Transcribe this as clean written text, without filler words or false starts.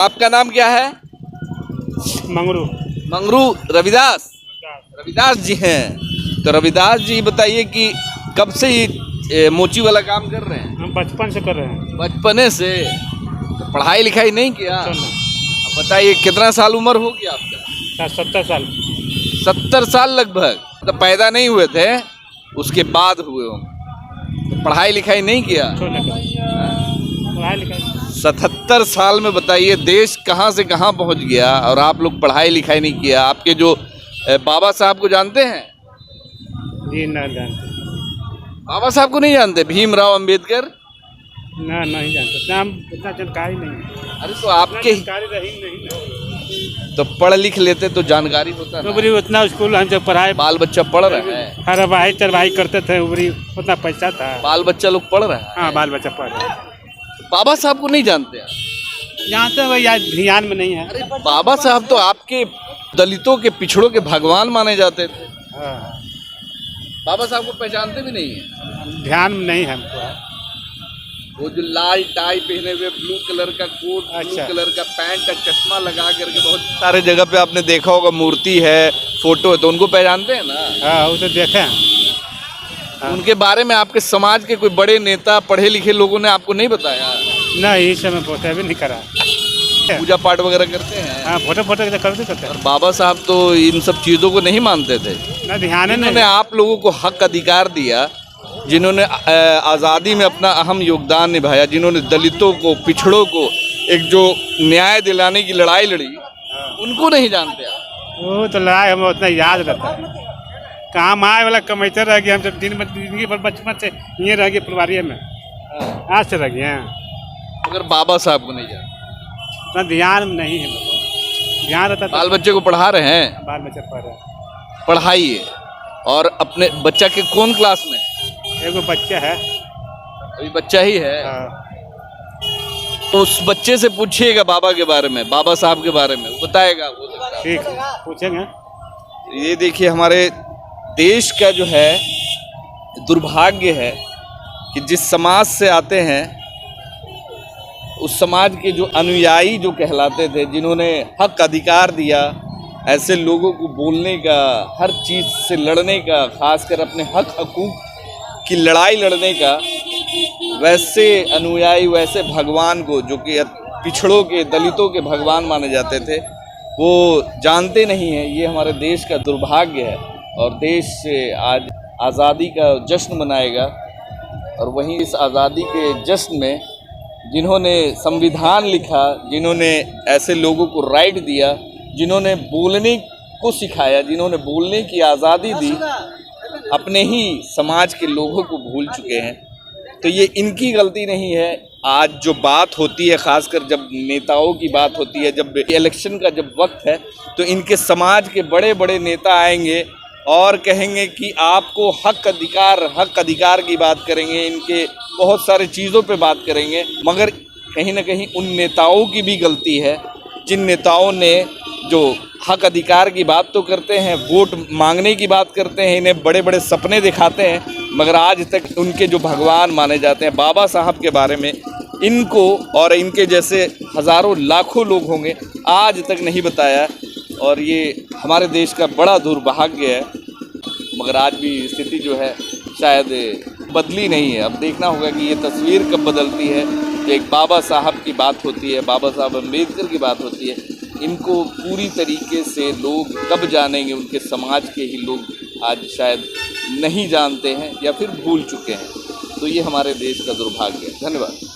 आपका नाम क्या है? मंगरू। मंगरू रविदास। रविदास जी हैं। तो रविदास जी बताइए कि कब से ये मोची वाला काम कर रहे हैं? हम बचपन से कर रहे हैं। बचपने से। तो पढ़ाई लिखाई नहीं किया? अब बताइए कितना साल उम्र हो गया आपका? 70 साल। 70 साल लगभग। तो पैदा नहीं हुए थे, उसके बाद हुए होंगे। तो पढ़ाई लिखाई नहीं किया? पढ़ाई लिखाई 77 साल में बताइए देश कहाँ से कहाँ पहुँच गया और आप लोग पढ़ाई लिखाई नहीं किया। आपके जो बाबा साहब को जानते हैं? जी ना जानते। बाबा साहब को नहीं जानते? भीमराव अंबेडकर? ना नहीं जानते, नाम इतना जानकारी नहीं है। अरे तो आपके जानकारी रही नहीं ना। तो पढ़ लिख लेते तो जानकारी होता ना। उबरी उतना स्कूल हम जब पढ़ाए, बाल बच्चा पढ़ रहा है। हरवाही चरवाही करते थे, उबरी उतना पैसा था। बाल बच्चा लोग पढ़ रहा है। हाँ, बाल बच्चा पढ़ रहे। बाबा साहब को नहीं जानते आप? जानते हैं, याद ध्यान में नहीं है। अरे बाबा साहब तो आपके दलितों के पिछड़ों के भगवान माने जाते थे। हाँ। बाबा साहब को पहचानते भी नहीं है? ध्यान में नहीं है हमको। वो जो लाल टाई पहने हुए, ब्लू कलर का कोट, ब्लू अच्छा। कलर का पैंट का चश्मा लगा करके बहुत सारे जगह पे आपने देखा होगा, मूर्ति है, फोटो है, तो उनको पहचानते हैं ना? हाँ, वो तो देखे हैं। हाँ। उनके बारे में आपके समाज के कोई बड़े नेता, पढ़े लिखे लोगों ने आपको नहीं बताया? नहीं, इस समय फोटो भी नहीं करा। पूजा पाठ वगैरह करते हैं? हाँ, फोटो करते और बाबा साहब तो इन सब चीज़ों को नहीं मानते थे। ना, ध्यान इन्होंने नहीं। आप लोगों को हक अधिकार दिया, जिन्होंने आज़ादी में अपना अहम योगदान निभाया, जिन्होंने दलितों को, पिछड़ों को एक जो न्याय दिलाने की लड़ाई लड़ी, उनको नहीं जानते आप? वो तो लड़ाई हमें उतना याद रहता है। काम आए वाला कमाते रह गए हम जब जिंदगी भर बचपन से ये रह गए परिवार में। आज से रह गए हैं। अगर बाबा साहब को नहीं जानते, उतना ध्यान में नहीं है मतलब। ध्यान रहता बाल बच्चे को पढ़ा रहे हैं? बाल बच्चा पढ़ रहे हैं। पढ़ाइए। और अपने बच्चा के कौन क्लास में? एगो बच्चा है। अभी बच्चा ही है? हाँ। तो उस बच्चे से पूछिएगा बाबा के बारे में, बाबा साहब के बारे में, वो बताएगा। वो ठीक, पूछेंगे। ये देखिए, हमारे देश का जो है दुर्भाग्य है कि जिस समाज से आते हैं, उस समाज के जो अनुयायी जो कहलाते थे, जिन्होंने हक अधिकार दिया ऐसे लोगों को बोलने का, हर चीज़ से लड़ने का, खासकर अपने हक हकूक़ की लड़ाई लड़ने का, वैसे अनुयायी, वैसे भगवान को, जो कि पिछड़ों के, दलितों के भगवान माने जाते थे, वो जानते नहीं हैं। ये हमारे देश का दुर्भाग्य है। और देश से आज आज़ादी का जश्न मनाएगा, और वहीं इस आज़ादी के जश्न में जिन्होंने संविधान लिखा, जिन्होंने ऐसे लोगों को राइट दिया, जिन्होंने बोलने को सिखाया, जिन्होंने बोलने की आज़ादी दी, अपने ही समाज के लोगों को भूल चुके हैं। तो ये इनकी गलती नहीं है। आज जो बात होती है, ख़ासकर जब नेताओं की बात होती है, जब इलेक्शन का जब वक्त है, तो इनके समाज के बड़े बड़े नेता आएंगे और कहेंगे कि आपको हक अधिकार की बात करेंगे, इनके बहुत सारे चीज़ों पे बात करेंगे। मगर कहीं ना कहीं उन नेताओं की भी गलती है, जिन नेताओं ने जो हक अधिकार की बात तो करते हैं, वोट मांगने की बात करते हैं, इन्हें बड़े बड़े सपने दिखाते हैं, मगर आज तक उनके जो भगवान माने जाते हैं बाबा साहब के बारे में, इनको और इनके जैसे हज़ारों लाखों लोग होंगे, आज तक नहीं बताया। और ये हमारे देश का बड़ा दुर्भाग्य है। मगर आज भी स्थिति जो है शायद बदली नहीं है। अब देखना होगा कि ये तस्वीर कब बदलती है। जो एक बाबा साहब की बात होती है, बाबा साहब अम्बेडकर की बात होती है, इनको पूरी तरीके से लोग कब जानेंगे, उनके समाज के ही लोग आज शायद नहीं जानते हैं या फिर भूल चुके हैं। तो ये हमारे देश का दुर्भाग्य है। धन्यवाद।